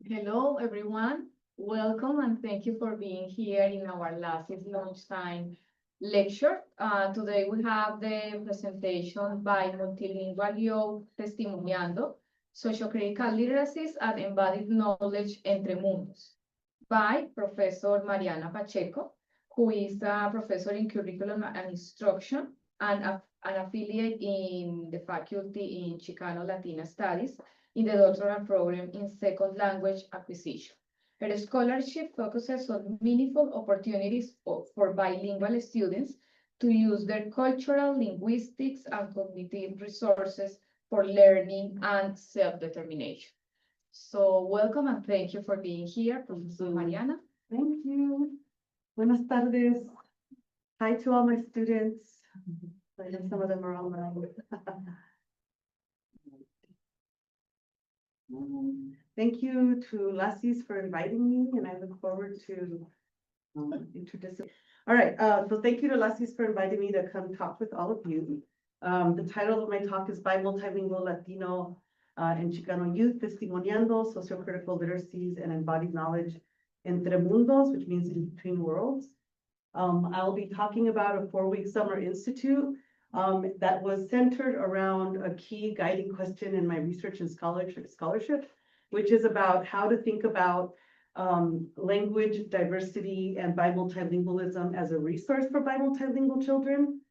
Hello, everyone. Welcome and thank you for being here in our LACIS lunchtime lecture. Today we have the presentation by Multilingual Youth Testimoniando, Sociocritical Literacies and Embodied Knowledge Entre Mundos by Professor Mariana Pacheco, who is a professor in curriculum and instruction and an affiliate in the faculty in Chicano Latina Studies in the doctoral program in second language acquisition. Her scholarship focuses on meaningful opportunities for bilingual students to use their cultural, linguistics, and cognitive resources for learning and self-determination. So welcome and thank you for being here, Professor Mariana. Thank you. Buenas tardes. Hi to all my students. I know some of them are online. Thank you to LACIS for inviting me, and I look forward to interdisciplinary. All right, so thank you to LACIS for inviting me to come talk with all of you. The title of my talk is By Multilingual Latino and Chicano Youth Testimoniando Sociocritical Literacies and Embodied Knowledge Entre Mundos, which means in between worlds. I'll be talking about a 4-week summer institute that was centered around a key guiding question in my research and scholarship, which is about how to think about language diversity and bimultilingualism as a resource for bimultilingual children,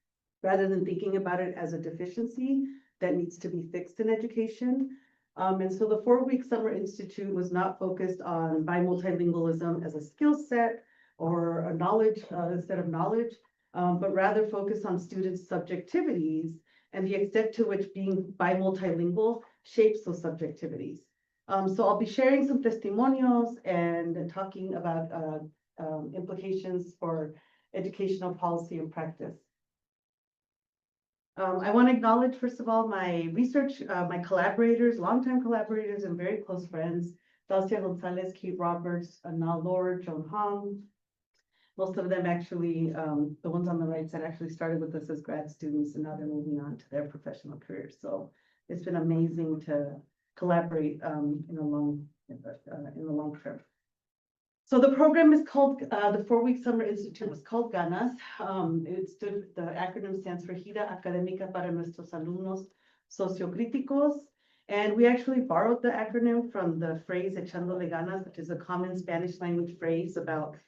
rather than thinking about it as a deficiency that needs to be fixed in education. And so the 4-week summer institute was not focused on bimultilingualism as a skill set or a knowledge set of knowledge, but rather focused on students' subjectivities and the extent to which being bimultilingual shapes those subjectivities. So I'll be sharing some testimonials and talking about implications for educational policy and practice. I want to acknowledge, first of all, my research, my collaborators, longtime collaborators and very close friends, Dacia Gonzalez, Kate Roberts, Anna Lord, Joan Hong. Most of them actually, the ones on the right side actually started with us as grad students and now they're moving on to their professional careers. So it's been amazing to collaborate in the long term. So the program is called, the 4-week summer institute was called GANAS. The acronym stands for Gira Académica para Nuestros Alumnos Sociocríticos. And we actually borrowed the acronym from the phrase Echándole Ganas, which is a common Spanish language phrase about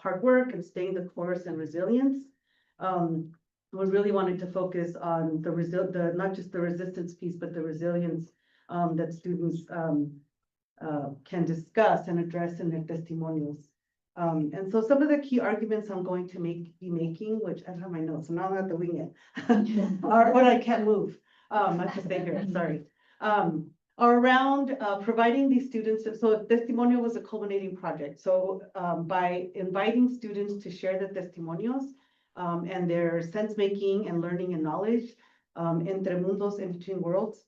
hard work and staying the course and resilience. We really wanted to focus on not just the resistance piece, but the resilience that students can discuss and address in their testimonials. And so some of the key arguments I'm going to be making, which I don't have my notes, so now I'm gonna have to wing it, or when I can't move, I have to stay here, sorry, are around providing these students. So testimonial was a culminating project. So by inviting students to share the testimonials and their sense making and learning and knowledge entre mundos, in between worlds,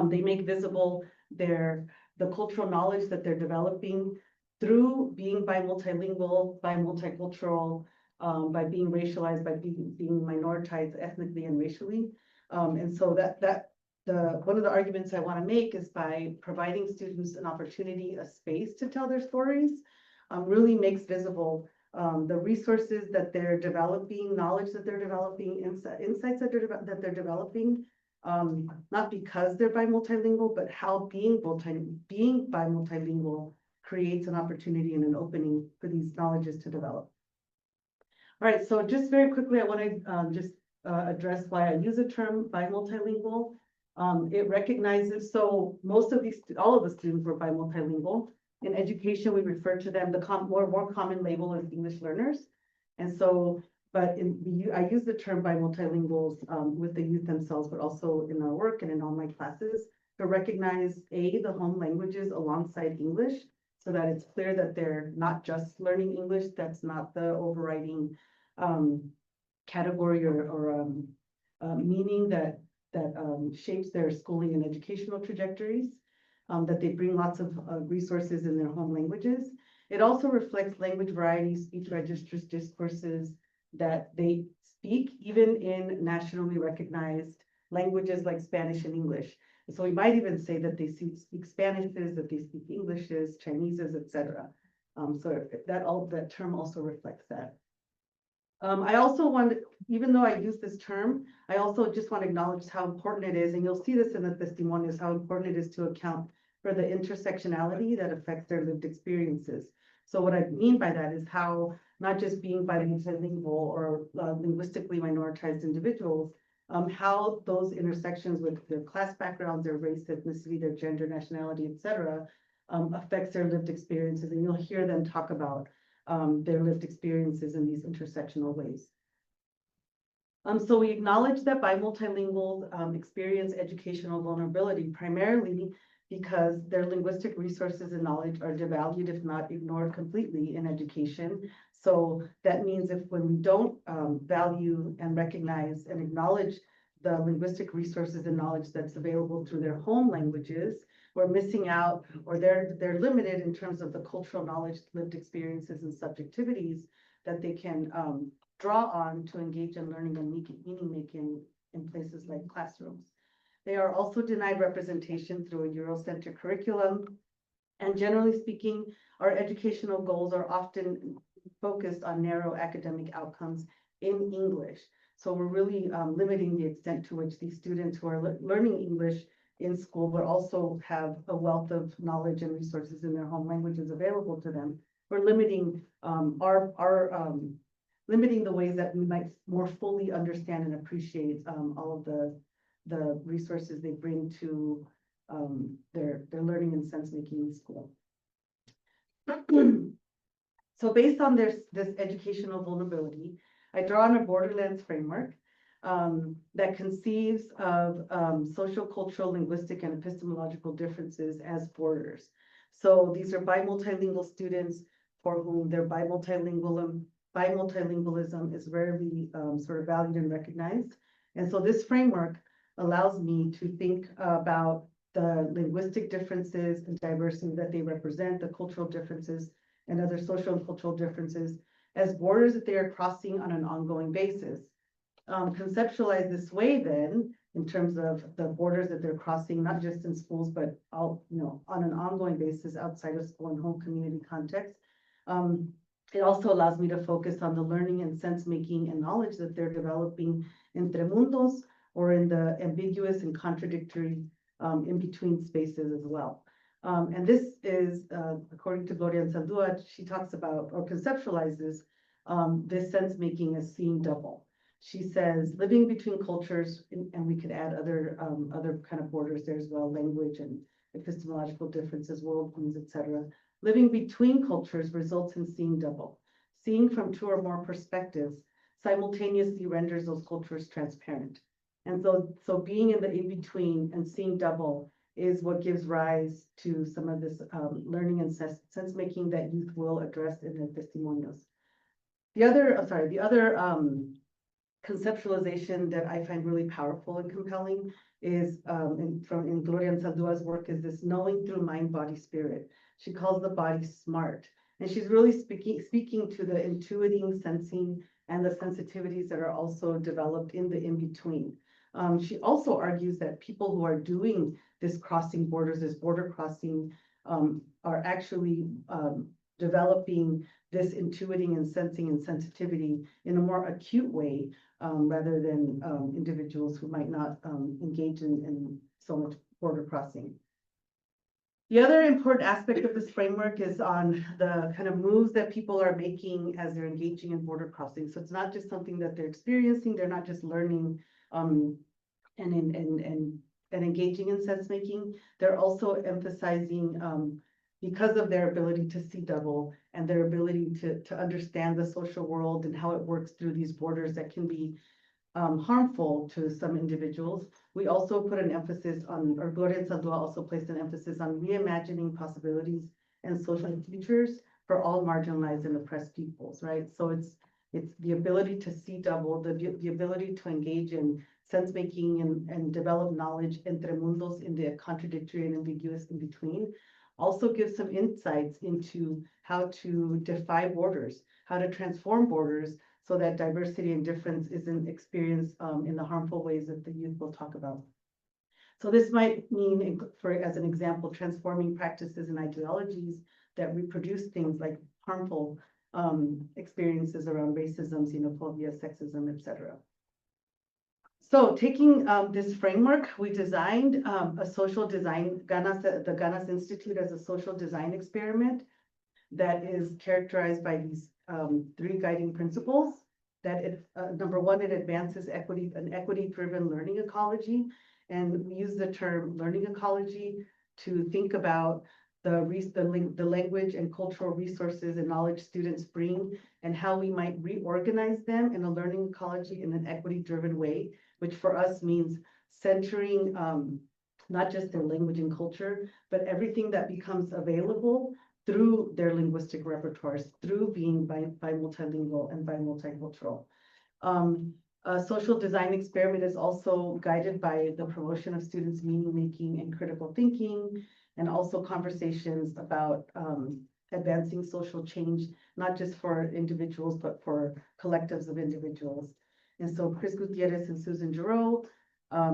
they make visible the cultural knowledge that they're developing through being bimultilingual, multicultural, by being racialized, by being minoritized ethnically and racially. And so one of the arguments I want to make is by providing students an opportunity, a space to tell their stories, really makes visible the resources that they're developing, knowledge that they're developing, insights that they're developing, not because they're bimultilingual, but how being bimultilingual creates an opportunity and an opening for these knowledges to develop. All right, so just very quickly, I want to address why I use the term bimultilingual. It recognizes, so all of the students were bimultilingual. In education, we refer to them, the more common label is English learners. And so, but I use the term bimultilinguals with the youth themselves, but also in our work and in all my classes to recognize the home languages alongside English, so that it's clear that they're not just learning English. That's not the overriding category or meaning that shapes their schooling and educational trajectories, that they bring lots of resources in their home languages. It also reflects language variety, speech registers, discourses that they speak, even in nationally recognized languages like Spanish and English. So we might even say that they speak Spanishes, that they speak Englishes, Chineses, etc. So that term also reflects that. I also want, even though I use this term, I also just want to acknowledge how important it is, and you'll see this in the testimonials, how important it is to account for the intersectionality that affects their lived experiences. So what I mean by that is how not just being bilingual or linguistically minoritized individuals, how those intersections with their class backgrounds, their race, ethnicity, their gender, nationality, etc., affects their lived experiences. And you'll hear them talk about their lived experiences in these intersectional ways. So we acknowledge that bi-multilinguals experience educational vulnerability primarily because their linguistic resources and knowledge are devalued, if not ignored completely in education. So that means when we don't value and recognize and acknowledge the linguistic resources and knowledge that's available through their home languages, we're missing out, or they're limited in terms of the cultural knowledge, lived experiences, and subjectivities that they can draw on to engage in learning and meaning making in places like classrooms. They are also denied representation through a Eurocentric curriculum. And generally speaking, our educational goals are often focused on narrow academic outcomes in English. So we're really limiting the extent to which these students who are learning English in school, but also have a wealth of knowledge and resources in their home languages available to them. We're limiting limiting the ways that we might more fully understand and appreciate all of the resources they bring to their learning and sense making in school. So based on this educational vulnerability, I draw on a Borderlands framework that conceives of social, cultural, linguistic, and epistemological differences as borders. So these are bi-multilingual students for whom their bi-multilingualism is rarely sort of valued and recognized. And so this framework allows me to think about the linguistic differences and diversity that they represent, the cultural differences and other social and cultural differences as borders that they are crossing on an ongoing basis. Conceptualize this way then, in terms of the borders that they're crossing, not just in schools, but on an ongoing basis outside of school and home community context. It also allows me to focus on the learning and sense making and knowledge that they're developing entre mundos, or in the ambiguous and contradictory in between spaces as well. And this is, according to Gloria Nsaldúa, she talks about or conceptualizes this sense making as seeing double. She says living between cultures, and we could add other kind of borders there as well, language and epistemological differences, worldviews, etc. Living between cultures results in seeing double. Seeing from two or more perspectives simultaneously renders those cultures transparent. And so being in the in-between and seeing double is what gives rise to some of this learning and sense making that youth will address in their testimonials. The other conceptualization that I find really powerful and compelling is in Gloria Nsaldúa's work is this knowing through mind, body, spirit. She calls the body smart. And she's really speaking to the intuiting, sensing, and the sensitivities that are also developed in the in-between. She also argues that people who are doing this crossing borders, this border crossing, are actually developing this intuiting and sensing and sensitivity in a more acute way, rather than individuals who might not engage in so much border crossing. The other important aspect of this framework is on the kind of moves that people are making as they're engaging in border crossing. So it's not just something that they're experiencing, they're not just learning and engaging in sense making. They're also emphasizing, because of their ability to see double and their ability to understand the social world and how it works through these borders that can be harmful to some individuals. We also put an emphasis on, or Gloria Nsaldúa also placed an emphasis on reimagining possibilities and social futures for all marginalized and oppressed peoples, right? So it's the ability to see double, the ability to engage in sense making and develop knowledge entre mundos in the contradictory and ambiguous in between. Also gives some insights into how to defy borders, how to transform borders, so that diversity and difference isn't experienced in the harmful ways that the youth will talk about. So this might mean, for as an example, transforming practices and ideologies that reproduce things like harmful experiences around racism, xenophobia, sexism, etc. So taking this framework, we designed a social design, the Ganas Institute as a social design experiment that is characterized by these three guiding principles. That number one, it advances an equity-driven learning ecology. And we use the term learning ecology to think about the language and cultural resources and knowledge students bring and how we might reorganize them in a learning ecology in an equity-driven way, which for us means centering not just their language and culture, but everything that becomes available through their linguistic repertoires, through being multilingual and multicultural. A social design experiment is also guided by the promotion of students' meaning-making and critical thinking, and also conversations about advancing social change, not just for individuals, but for collectives of individuals. And so Chris Gutierrez and Susan Giroux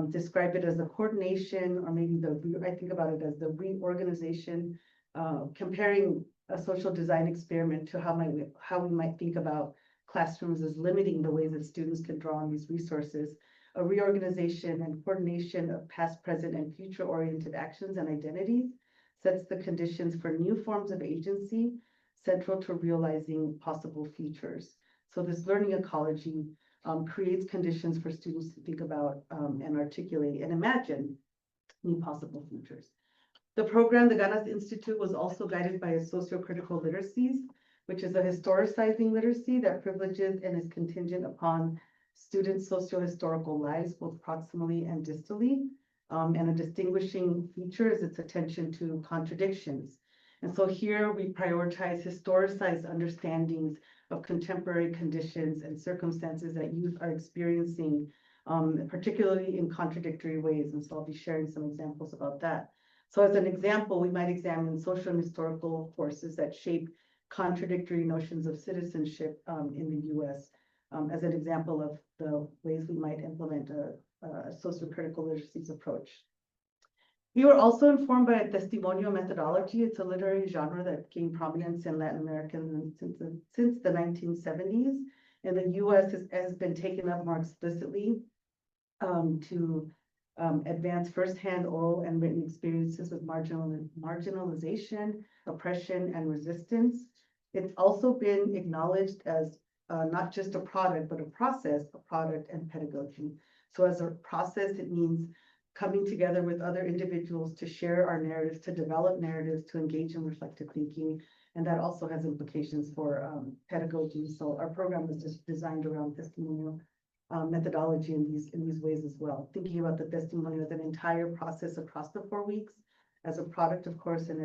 describe it as a coordination, or maybe I think about it as the reorganization, comparing a social design experiment to how we might think about classrooms as limiting the ways that students can draw on these resources. A reorganization and coordination of past, present, and future-oriented actions and identities sets the conditions for new forms of agency central to realizing possible futures. So this learning ecology creates conditions for students to think about and articulate and imagine new possible futures. The program, the Ganas Institute, was also guided by a socio-critical literacies, which is a historicizing literacy that privileges and is contingent upon students' socio-historical lives, both proximally and distally. And a distinguishing feature is its attention to contradictions. And so here we prioritize historicized understandings of contemporary conditions and circumstances that youth are experiencing, particularly in contradictory ways. And so I'll be sharing some examples about that. So as an example, we might examine social and historical forces that shape contradictory notions of citizenship in the US, as an example of the ways we might implement a socio-critical literacies approach. We were also informed by a testimonio methodology. It's a literary genre that gained prominence in Latin America since the 1970s. And the US has been taken up more explicitly to advance firsthand oral and written experiences with marginalization, oppression, and resistance. It's also been acknowledged as not just a product, but a process, a product and pedagogy. So as a process, it means coming together with other individuals to share our narratives, to develop narratives, to engage in reflective thinking. And that also has implications for pedagogy. So our program is just designed around testimonial methodology in these ways as well. Thinking about the testimonial as an entire process across the 4 weeks, as a product, of course, and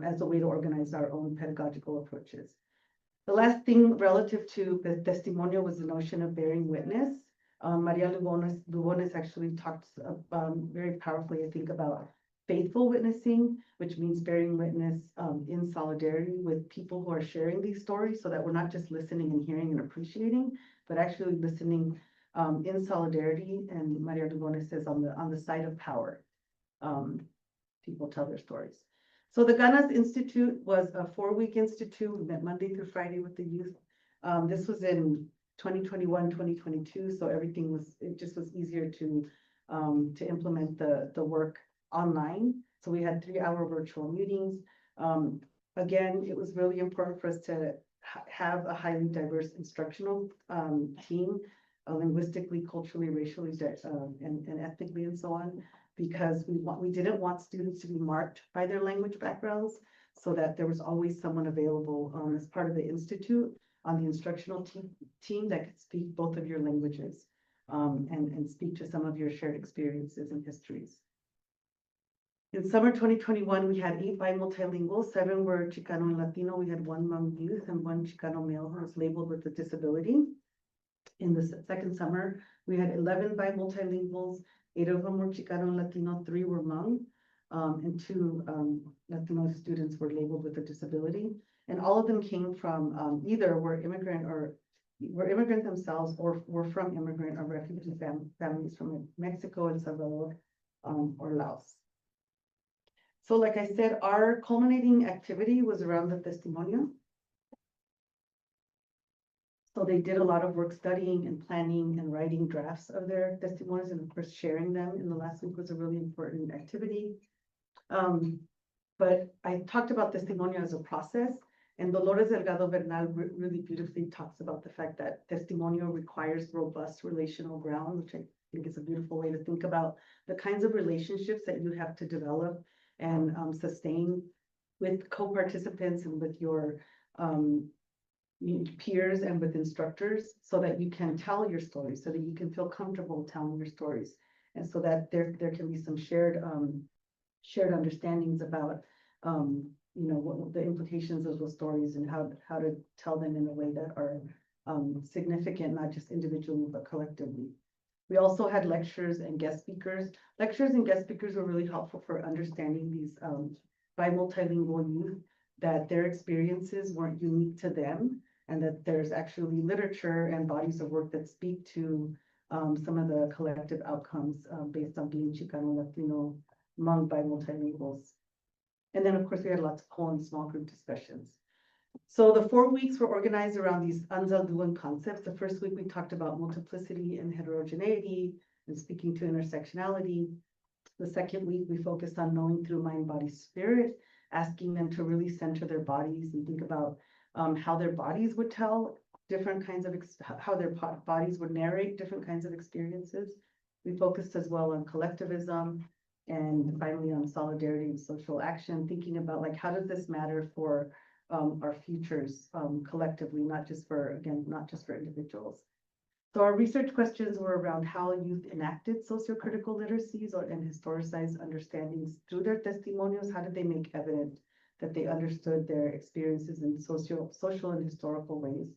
as a way to organize our own pedagogical approaches. The last thing relative to the testimonial was the notion of bearing witness. Maria Lugones actually talks very powerfully, I think, about faithful witnessing, which means bearing witness in solidarity with people who are sharing these stories, so that we're not just listening and hearing and appreciating, but actually listening in solidarity. And Maria Lugones says on the side of power, people tell their stories. So the Ganas Institute was a 4-week institute. We met Monday through Friday with the youth. This was in 2021, 2022. So it just was easier to implement the work online. So we had 3-hour virtual meetings. Again, it was really important for us to have a highly diverse instructional team, linguistically, culturally, racially, and ethnically, and so on, because we didn't want students to be marked by their language backgrounds, so that there was always someone available as part of the institute on the instructional team that could speak both of your languages and speak to some of your shared experiences and histories. In summer 2021, we had 8 bi-multilingual, 7 were Chicano and Latino. We had 1 Hmong youth and 1 Chicano male who was labeled with a disability. In the second summer, we had 11 bi-multilinguals, 8 of them were Chicano and Latino, 3 were Hmong, and 2 Latino students were labeled with a disability. And all of them came from either were immigrant themselves or were from immigrant or refugee families from Mexico, El Salvador, or Laos. So like I said, our culminating activity was around the testimonio. So they did a lot of work studying and planning and writing drafts of their testimonies, and of course, sharing them in the last week was a really important activity. But I talked about testimonio as a process, and Dolores Delgado Bernal really beautifully talks about the fact that testimonio requires robust relational ground, which I think is a beautiful way to think about the kinds of relationships that you have to develop and sustain with co-participants and with your peers and with instructors, so that you can tell your stories, so that you can feel comfortable telling your stories, and so that there can be some shared understandings about what the implications of those stories and how to tell them in a way that are significant, not just individually but collectively. We also had lectures and guest speakers. Lectures and guest speakers were really helpful for understanding these bi-multilingual youth, that their experiences weren't unique to them, and that there's actually literature and bodies of work that speak to some of the collective outcomes based on being Chicano, Latino, among bi-multilinguals. And then, of course, we had lots of co and small group discussions. So the 4 weeks were organized around these Anzalduan concepts. The first week we talked about multiplicity and heterogeneity and speaking to intersectionality. The second week we focused on knowing through mind, body, spirit, asking them to really center their bodies and think about how their bodies would tell different kinds of, how their bodies would narrate different kinds of experiences. We focused as well on collectivism, and finally on solidarity and social action, thinking about like, how does this matter for our futures collectively, not just for individuals. So our research questions were around how youth enacted sociocritical literacies and historicized understandings through their testimonials. How did they make evident that they understood their experiences in social and historical ways?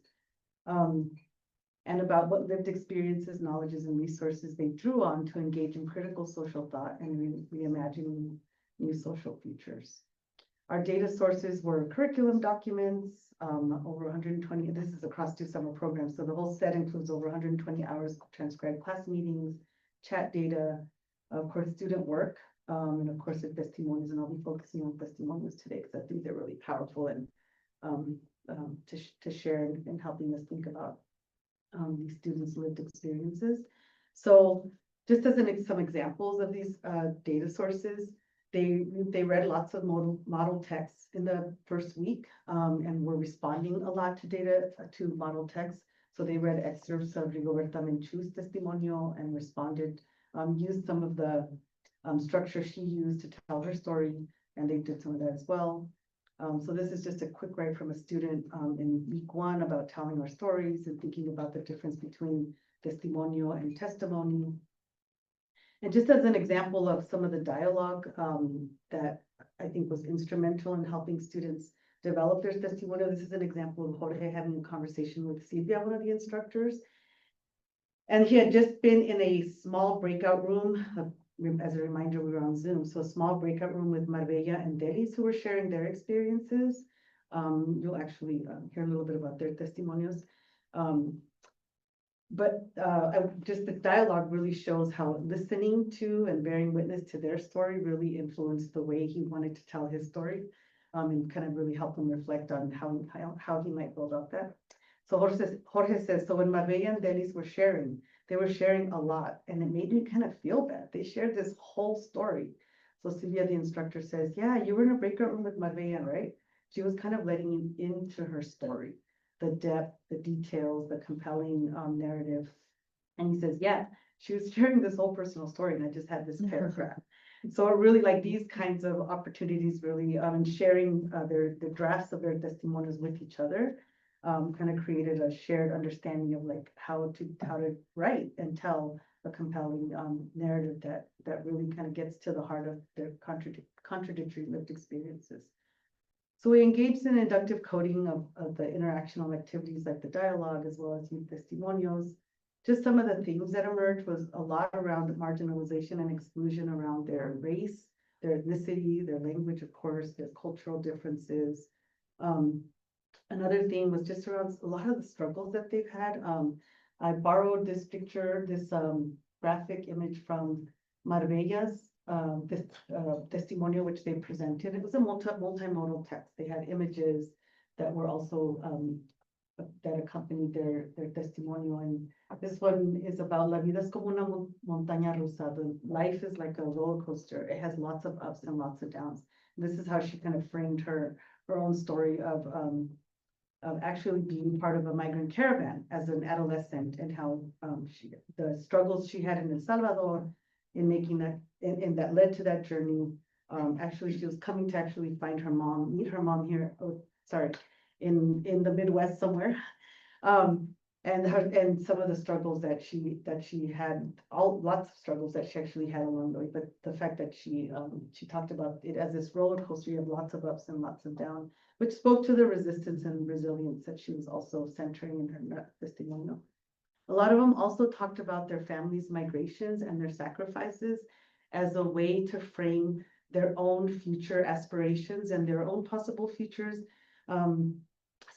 And about what lived experiences, knowledges, and resources they drew on to engage in critical social thought and reimagining new social futures. Our data sources were curriculum documents, over 120, this is across 2 summer programs, so the whole set includes over 120 hours of transcribed class meetings, chat data, of course, student work, and of course, the testimonials, and I'll be focusing on testimonials today because I think they're really powerful and to share and helping us think about these students' lived experiences. So just as some examples of these data sources, they read lots of model texts in the first week and were responding a lot to model texts. So they read excerpts of Rigoberta Menchu's testimonial and responded, used some of the structure she used to tell her story, and they did some of that as well. So this is just a quick write from a student in week 1 about telling our stories and thinking about the difference between testimonio and testimony. And just as an example of some of the dialogue that I think was instrumental in helping students develop their testimonial, this is an example of Jorge having a conversation with Silvia, one of the instructors. And he had just been in a small breakout room. As a reminder, we were on Zoom, so a small breakout room with Marbella and Delis, who were sharing their experiences. You'll actually hear a little bit about their testimonials. Just the dialogue really shows how listening to and bearing witness to their story really influenced the way he wanted to tell his story, and kind of really helped him reflect on how he might go about that. So Jorge says, so when Marbella and Delis were sharing, they were sharing a lot, and it made me kind of feel bad. They shared this whole story. So Silvia, the instructor, says, yeah, you were in a breakout room with Marbella, right? She was kind of letting you into her story, the depth, the details, the compelling narrative. And he says, yeah, she was sharing this whole personal story, and I just had this paragraph. So it really, like, these kinds of opportunities really, and sharing the drafts of their testimonials with each other, kind of created a shared understanding of like how to write and tell a compelling narrative that really kind of gets to the heart of their contradictory lived experiences. So we engaged in inductive coding of the interactional activities like the dialogue as well as youth testimonials. Just some of the themes that emerged was a lot around marginalization and exclusion around their race, their ethnicity, their language, of course, their cultural differences. Another thing was just around a lot of the struggles that they've had. I borrowed this picture, this graphic image from Marbella's this testimonial which they presented. It was a multimodal text. They had images that were also that accompanied their testimonial. And this one is about La vida es como una montaña rusa. The life is like a roller coaster. It has lots of ups and lots of downs. This is how she kind of framed her own story of actually being part of a migrant caravan as an adolescent, and how the struggles she had in El Salvador in making that, and that led to that journey. Actually, she was coming to actually find her mom, meet her mom here, in the Midwest somewhere. And some of the struggles that she had, lots of struggles that she actually had along the way. But the fact that she talked about it as this roller coaster of lots of ups and lots of downs, which spoke to the resistance and resilience that she was also centering in her testimonial. A lot of them also talked about their families' migrations and their sacrifices as a way to frame their own future aspirations and their own possible futures.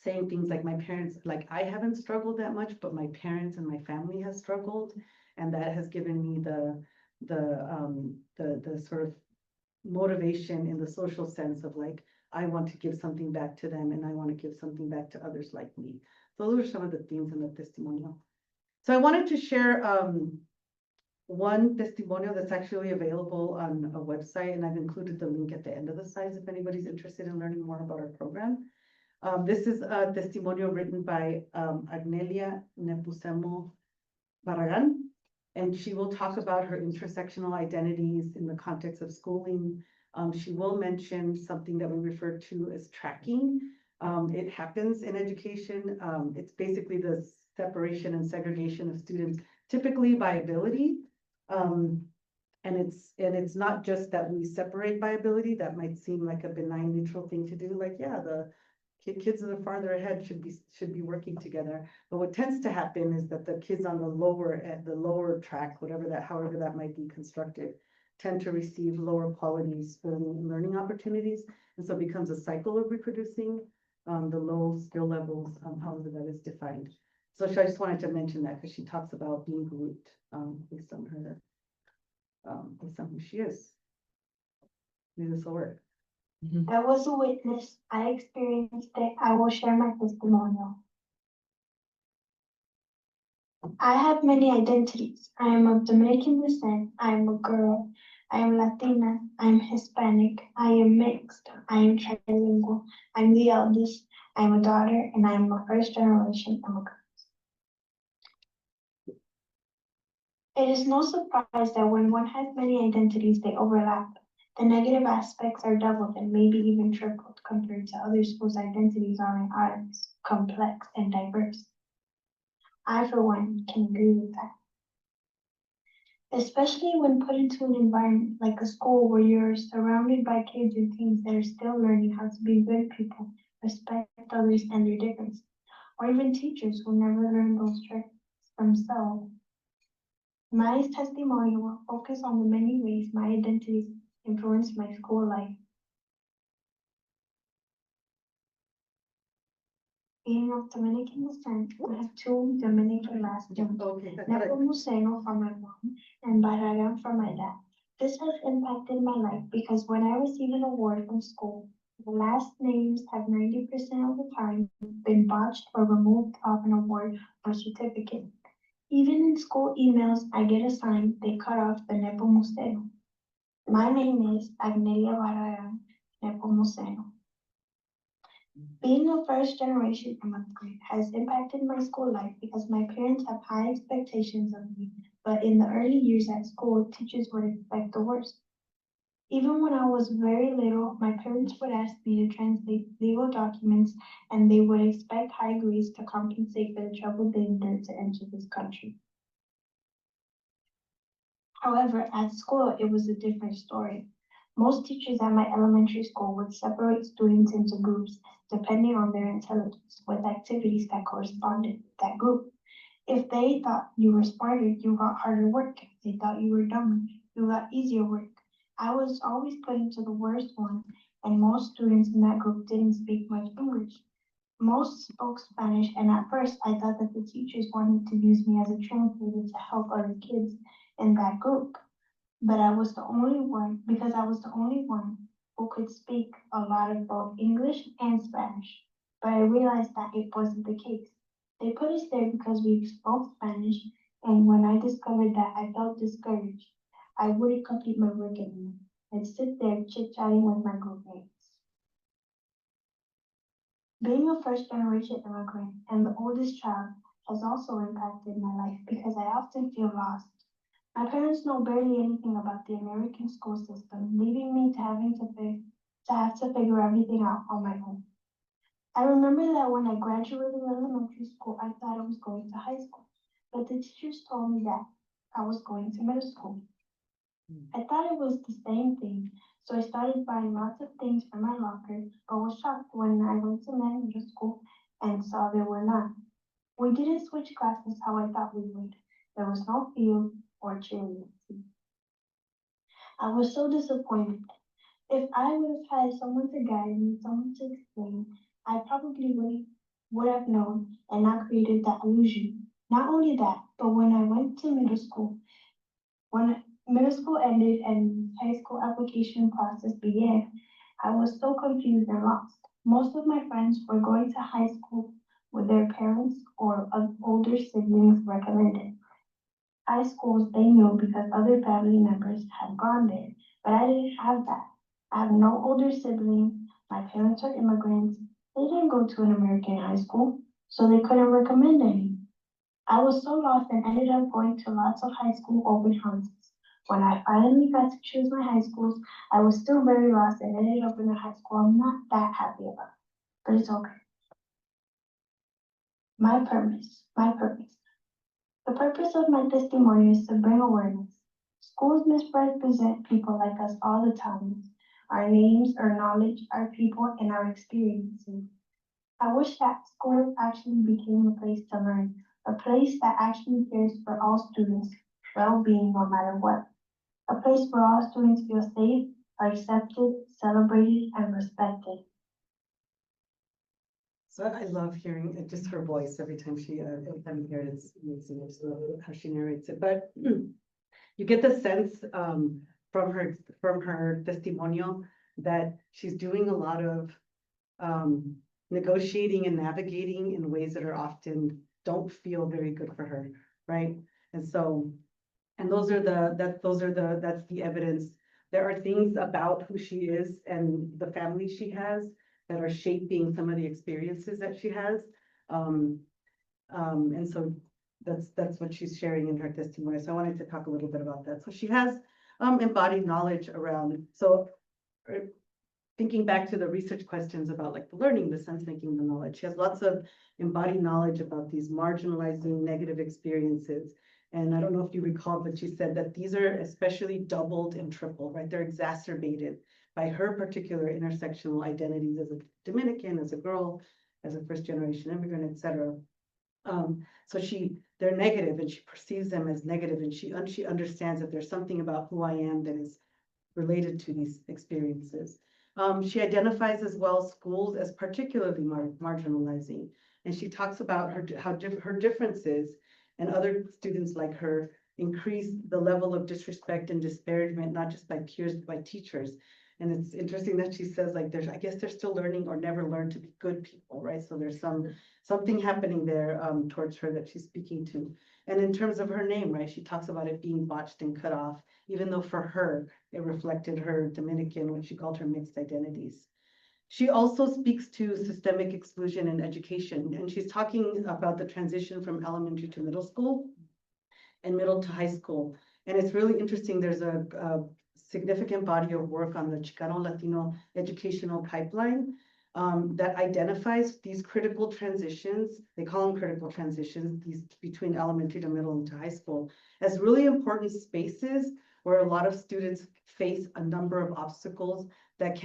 Saying things like, my parents, like, I haven't struggled that much, but my parents and my family has struggled, and that has given me the sort of motivation in the social sense of like, I want to give something back to them, and I want to give something back to others like me. So those are some of the themes in the testimonial. So I wanted to share one testimonial that's actually available on a website, and I've included the link at the end of the slides if anybody's interested in learning more about our program. This is a testimonial written by Agnelia Nepomuceno Barragan, and she will talk about her intersectional identities in the context of schooling. She will mention something that we refer to as tracking. It happens in education. It's basically the separation and segregation of students, typically by ability. And it's not just that we separate by ability. That might seem like a benign, neutral thing to do. Like, yeah, the kids that are farther ahead should be working together. But what tends to happen is that the kids on the lower track, however that might be constructed, tend to receive lower quality schooling and learning opportunities. And so it becomes a cycle of reproducing the low skill levels, however that is defined. So I just wanted to mention that because she talks about being grouped based on who she is. Maybe this will work. I was a witness. I experienced it. I will share my testimonial. I have many identities. I am of Dominican descent. I am a girl. I am Latina. I am Hispanic. I am mixed. I am trilingual. I'm the eldest. I am a daughter, and I am a first-generation immigrant. It is no surprise that when one has many identities, they overlap. The negative aspects are doubled and maybe even tripled compared to others whose identities aren't as complex and diverse. I, for one, can agree with that. Especially when put into an environment like a school where you're surrounded by kids and teens that are still learning how to be good people, respect others and their differences, or even teachers who never learned those traits themselves. My testimony will focus on the many ways my identities influenced my school life. Being of Dominican descent, I have two Dominican last names, Nepomuceno from my mom and Barragan from my dad. This has impacted my life because when I receive an award from school, the last names have 90% of the time been botched or removed off an award or certificate. Even in school emails I get assigned, they cut off the Nepomuceno. My name is Agnelia Barragan Nepomuceno. Being a first-generation immigrant has impacted my school life because my parents have high expectations of me, but in the early years at school, teachers would expect the worst. Even when I was very little, my parents would ask me to translate legal documents, and they would expect high grades to compensate for the trouble they endured to enter this country. However, at school, it was a different story. Most teachers at my elementary school would separate students into groups depending on their intelligence, with activities that corresponded with that group. If they thought you were smarter, you got harder work. If they thought you were dumber, you got easier work. I was always put into the worst one, and most students in that group didn't speak much English. Most spoke Spanish, and at first I thought that the teachers wanted to use me as a translator to help other kids in that group. But I was the only one, because I was the only one who could speak a lot of both English and Spanish. But I realized that it wasn't the case. They put us there because we spoke Spanish, and when I discovered that, I felt discouraged. I wouldn't complete my work anymore. I'd sit there chit-chatting with my group mates. Being a first generation immigrant and the oldest child has also impacted my life because I often feel lost. My parents know barely anything about the American school system, leaving me to have to figure everything out on my own. I remember that when I graduated elementary school, I thought I was going to high school, but the teachers told me that I was going to middle school. I thought it was the same thing, so I started buying lots of things for my locker, but was shocked when I went to middle school and saw there were none. We didn't switch classes how I thought we would. There was no field or cheerleading team. I was so disappointed. If I would have had someone to guide me, someone to explain, I probably would have known and not created that illusion. Not only that, but when I went to middle school, when middle school ended and high school application process began, I was so confused and lost. Most of my friends were going to high school with their parents or older siblings recommended. High schools they knew because other family members had gone there, but I didn't have that. I have no older siblings, my parents are immigrants, they didn't go to an American high school, so they couldn't recommend any. I was so lost and ended up going to lots of high school open houses. When I finally got to choose my high schools, I was still very lost and ended up in a high school I'm not that happy about, but it's okay. My purpose. The purpose of my testimony is to bring awareness. Schools misrepresent people like us all the time. Our names, our knowledge, our people, and our experiences. I wish that school actually became a place to learn, a place that actually cares for all students' well-being no matter what. A place where all students feel safe, are accepted, celebrated, and respected. So I love hearing just her voice every time every time you hear it, it's amazing. I just love how she narrates it. But you get the sense from her testimonial that she's doing a lot of negotiating and navigating in ways that are often don't feel very good for her, right? And so, and that's the evidence. There are things about who she is and the family she has that are shaping some of the experiences that she has. And so that's what she's sharing in her testimony. So I wanted to talk a little bit about that. So she has embodied knowledge around, so thinking back to the research questions about like the learning, the sense making, the knowledge. She has lots of embodied knowledge about these marginalizing negative experiences. And I don't know if you recall, but she said that these are especially doubled and tripled, right? They're exacerbated by her particular intersectional identities as a Dominican, as a girl, as a first generation immigrant, et cetera. So they're negative and she perceives them as negative, and she understands that there's something about who I am that is related to these experiences. She identifies as well schools as particularly marginalizing, and she talks about her differences and other students like her increase the level of disrespect and disparagement, not just by peers, but by teachers. And it's interesting that she says like I guess they're still learning or never learned to be good people, right? So there's something happening there towards her that she's speaking to. And in terms of her name, right, she talks about it being botched and cut off, even though for her, it reflected her Dominican, what she called her mixed identities. She also speaks to systemic exclusion in education, and she's talking about the transition from elementary to middle school and middle to high school. And it's really interesting. There's a significant body of work on the Chicano Latino educational pipeline that identifies these critical transitions. They call them critical transitions, these between elementary to middle and to high school, as really important spaces where a lot of students face a number of obstacles that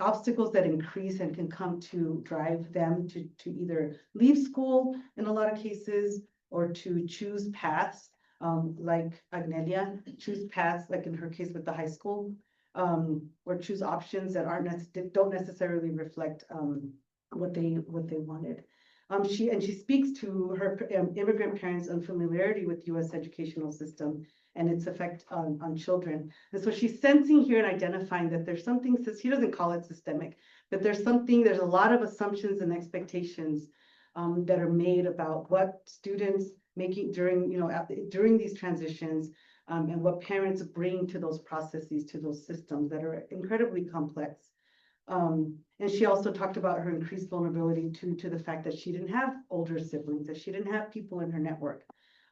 obstacles that increase and can come to drive them to either leave school in a lot of cases or to choose paths, like Agnelia, choose paths, like in her case with the high school, or choose options that don't necessarily reflect what they wanted. She speaks to her immigrant parents' unfamiliarity with U.S. educational system and its effect on children. And so she's sensing here and identifying that there's something, she doesn't call it systemic, but there's a lot of assumptions and expectations that are made about what students making during these transitions, and what parents bring to those processes, to those systems that are incredibly complex. And she also talked about her increased vulnerability to the fact that she didn't have older siblings, that she didn't have people in her network.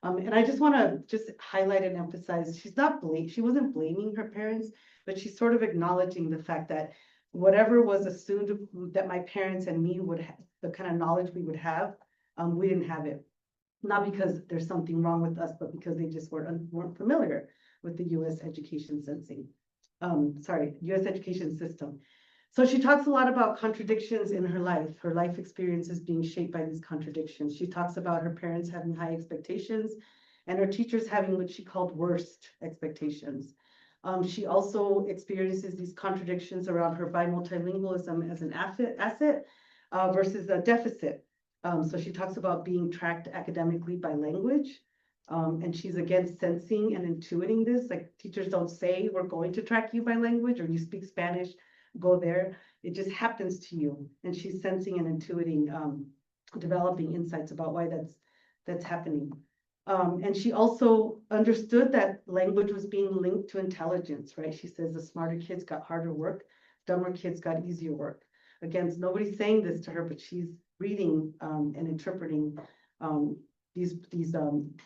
And I just want to just highlight and emphasize, she wasn't blaming her parents, but she's sort of acknowledging the fact that whatever was assumed that my parents and me would have, the kind of knowledge we would have, we didn't have it. Not because there's something wrong with us, but because they just weren't familiar with the U.S. education U.S. education system. So she talks a lot about contradictions in her life experiences being shaped by these contradictions. She talks about her parents having high expectations and her teachers having what she called worst expectations. She also experiences these contradictions around her bimultilingualism as an asset versus a deficit. So she talks about being tracked academically by language. And she's again sensing and intuiting this. Like, teachers don't say, we're going to track you by language, or you speak Spanish, go there. It just happens to you. And she's sensing and intuiting, developing insights about why that's happening. And she also understood that language was being linked to intelligence, right? She says the smarter kids got harder work, dumber kids got easier work. Again, nobody's saying this to her, but she's reading and interpreting these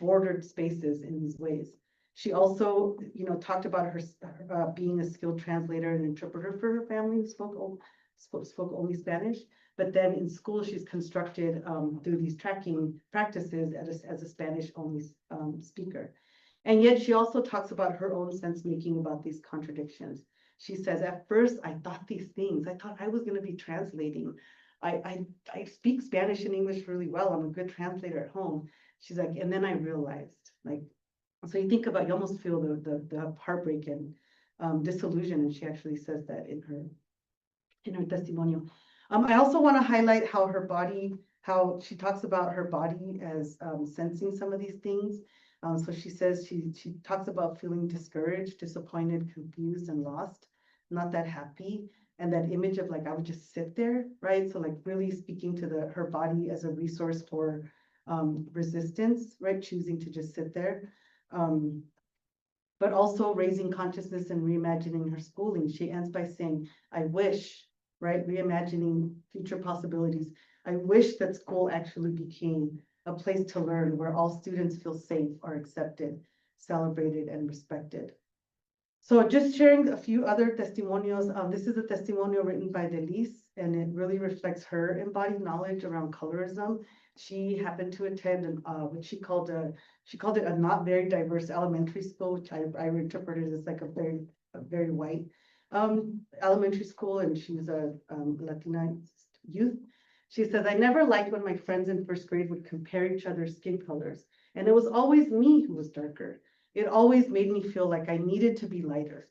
bordered spaces in these ways. She also, talked about her being a skilled translator and interpreter for her family who spoke only Spanish. But then in school, she's constructed through these tracking practices as a Spanish-only speaker. And yet she also talks about her own sense-making about these contradictions. She says, at first, I thought these things. I thought I was going to be translating. I speak Spanish and English really well. I'm a good translator at home. She's like, and then I realized, so you think about, you almost feel the heartbreak and disillusion. And she actually says that in her testimonial. I also want to highlight how she talks about her body as sensing some of these things. So she says she talks about feeling discouraged, disappointed, confused, and lost, not that happy. And that image of I would just sit there, right? So really speaking to her body as a resource for resistance, right? Choosing to just sit there. But also raising consciousness and reimagining her schooling. She ends by saying, I wish, right? Reimagining future possibilities. I wish that school actually became a place to learn where all students feel safe, are accepted, celebrated, and respected. So just sharing a few other testimonials. This is a testimonial written by LACIS, and it really reflects her embodied knowledge around colorism. She happened to attend what she called it a not very diverse elementary school, which I interpreted as a very white elementary school, and she was a Latina youth. She says, I never liked when my friends in first grade would compare each other's skin colors, and it was always me who was darker. It always made me feel like I needed to be lighter.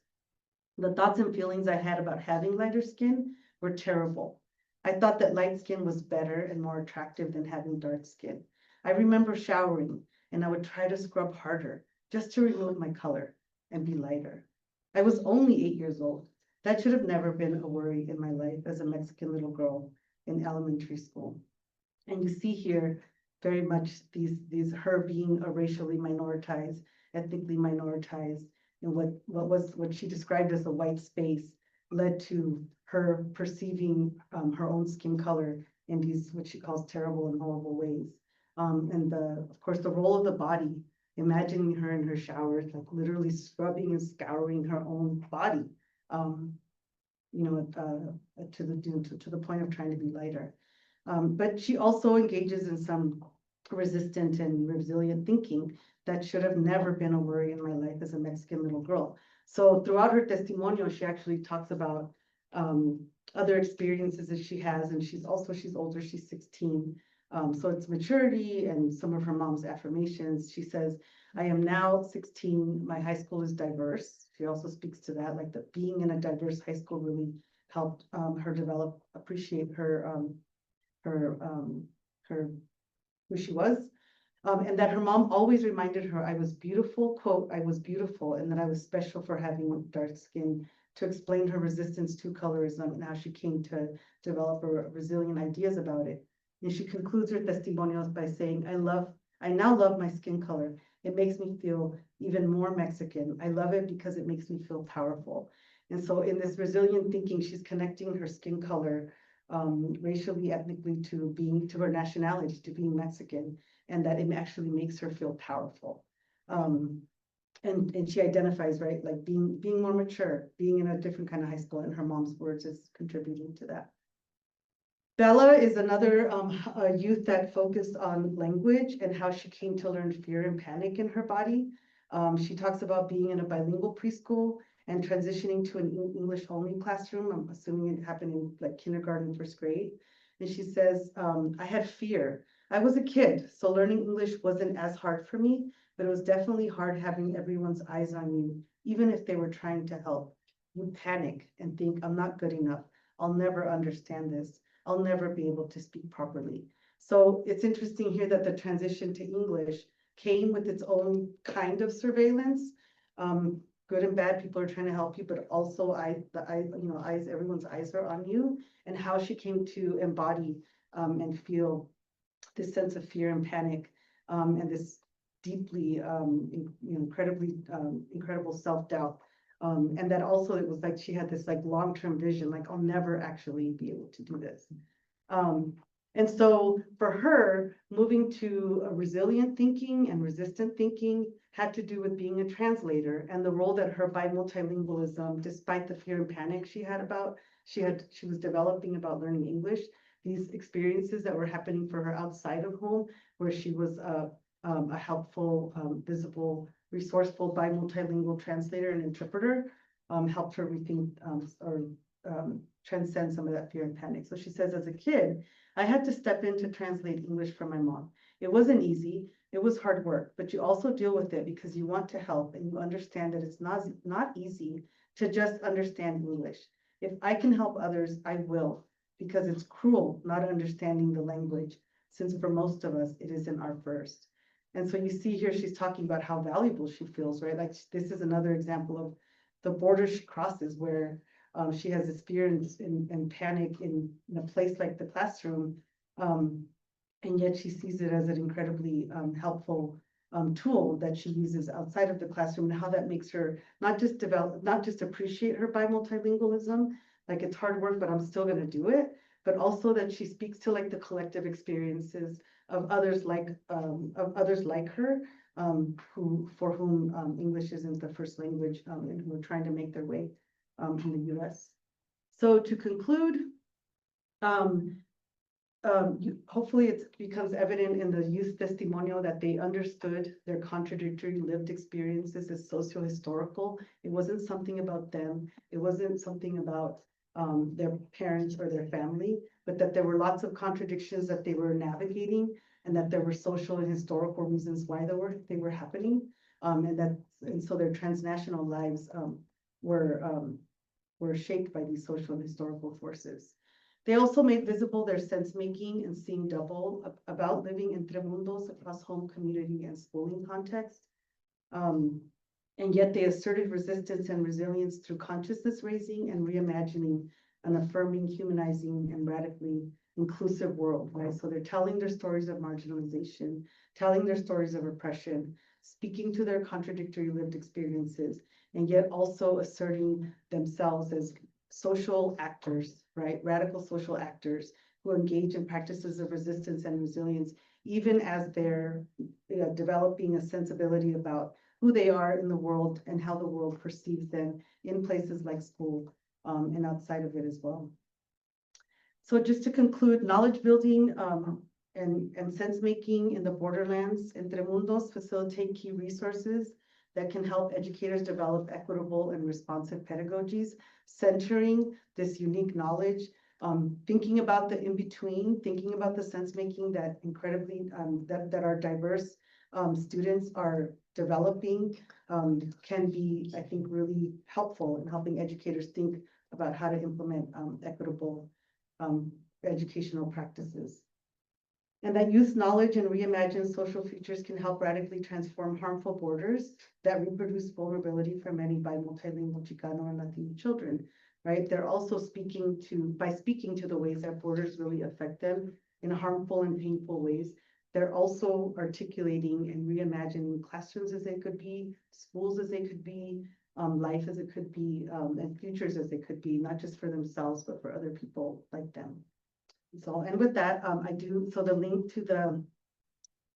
The thoughts and feelings I had about having lighter skin were terrible. I thought that light skin was better and more attractive than having dark skin. I remember showering, and I would try to scrub harder just to remove my color and be lighter. I was only 8 years old. That should have never been a worry in my life as a Mexican little girl in elementary school. And you see here very much her being a racially minoritized, ethnically minoritized, and what she described as a white space led to her perceiving her own skin color in these what she calls terrible and horrible ways. And of course the role of the body, imagining her in her showers, literally scrubbing and scouring her own body, to the point of trying to be lighter. But she also engages in some resistant and resilient thinking that should have never been a worry in my life as a Mexican little girl. So throughout her testimonial, she actually talks about other experiences that she has, and she's older, she's 16. So it's maturity and some of her mom's affirmations. She says, I am now 16, my high school is diverse. She also speaks to that, being in a diverse high school really helped her appreciate her who she was. And that her mom always reminded her, I was beautiful, quote, I was beautiful, and that I was special for having dark skin, to explain her resistance to colorism and how she came to develop her resilient ideas about it. And she concludes her testimonials by saying, I now love my skin color. It makes me feel even more Mexican. I love it because it makes me feel powerful. And so in this resilient thinking, she's connecting her skin color racially, ethnically to her nationality, to being Mexican, and that it actually makes her feel powerful. And she identifies, right, like being more mature, being in a different kind of high school, and her mom's words is contributing to that. Bella is another youth that focused on language and how she came to learn fear and panic in her body. She talks about being in a bilingual preschool and transitioning to an English-only classroom. I'm assuming it happened in like kindergarten, first grade. And she says, I had fear. I was a kid, so learning English wasn't as hard for me, but it was definitely hard having everyone's eyes on you, even if they were trying to help. You panic and think, I'm not good enough. I'll never understand this. I'll never be able to speak properly. So it's interesting here that the transition to English came with its own kind of surveillance. Good and bad people are trying to help you, but also everyone's eyes are on you, and how she came to embody and feel this sense of fear and panic, and this deeply, incredible self-doubt. And that also it was like she had this like long-term vision, like I'll never actually be able to do this. And so for her, moving to a resilient thinking and resistant thinking had to do with being a translator, and the role that her multilingualism, despite the fear and panic she was developing about learning English, these experiences that were happening for her outside of home, where she was a helpful, visible, resourceful multilingual translator and interpreter, helped her rethink or transcend some of that fear and panic. So she says, as a kid, I had to step in to translate English for my mom. It wasn't easy. It was hard work, but you also deal with it because you want to help and you understand that it's not easy to just understand English. If I can help others, I will, because it's cruel not understanding the language, since for most of us, it isn't our first. And so you see here, she's talking about how valuable she feels, right? Like this is another example of the border she crosses, where she has this fear and panic in a place like the classroom, and yet she sees it as an incredibly helpful tool that she uses outside of the classroom, and how that makes her not just appreciate her multilingualism, like it's hard work, but I'm still going to do it, but also that she speaks to like the collective experiences of others like her, for whom English isn't the first language, and who are trying to make their way in the US. So to conclude, hopefully it becomes evident in the youth testimonial that they understood their contradictory lived experiences as socio-historical. It wasn't something about them. It wasn't something about their parents or their family, but that there were lots of contradictions that they were navigating, and that there were social and historical reasons why they were happening, and so their transnational lives were shaped by these social and historical forces. They also made visible their sense-making and seeing double about living entre mundos across home, community, and schooling context. And yet they asserted resistance and resilience through consciousness raising and reimagining an affirming, humanizing, and radically inclusive world, right? So they're telling their stories of marginalization, telling their stories of oppression, speaking to their contradictory lived experiences, and yet also asserting themselves as social actors, right? Radical social actors who engage in practices of resistance and resilience, even as they're developing a sensibility about who they are in the world and how the world perceives them in places like school, and outside of it as well. So just to conclude, knowledge building and sense making in the borderlands, Entre Mundos facilitate key resources that can help educators develop equitable and responsive pedagogies, centering this unique knowledge, thinking about the in-between, thinking about the sense making that incredibly, that our diverse students are developing, can be, I think, really helpful in helping educators think about how to implement equitable educational practices. And that youth knowledge and reimagined social futures can help radically transform harmful borders that reproduce vulnerability for many by multilingual Chicano and Latino children, right? They're also by speaking to the ways that borders really affect them in harmful and painful ways. They're also articulating and reimagining classrooms as they could be, schools as they could be, life as it could be, and futures as they could be, not just for themselves, but for other people like them. So, and with that, so the link to the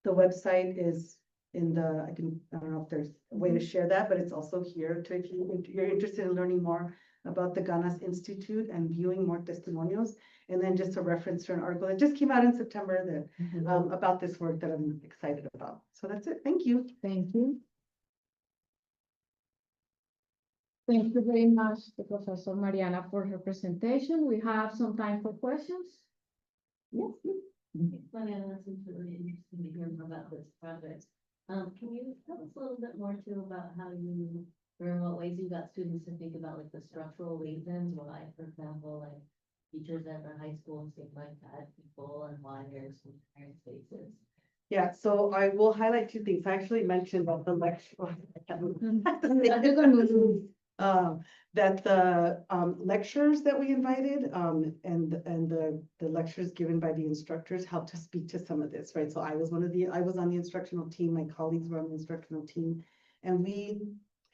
website is in I don't know if there's a way to share that, but it's also here to, if you're interested in learning more about the Ganas Institute and viewing more testimonials. And then just a reference to an article that just came out in September that, about this work that I'm excited about. So that's it. Thank you. Thank you. Thank you very much to Professor Mariana for her presentation. We have some time for questions. Yes. Mariana, it's really interesting to hear more about this project. Can you tell us a little bit more too about how you, or in what ways you got students to think about like the structural reasons why, for example, like teachers at the high school and things like that, people and why there's some parent spaces? Yeah, so I will highlight two things. I actually mentioned that the lecture. That the lectures that we invited and the lectures given by the instructors helped to speak to some of this, right? So I was on the instructional team, my colleagues were on the instructional team, and we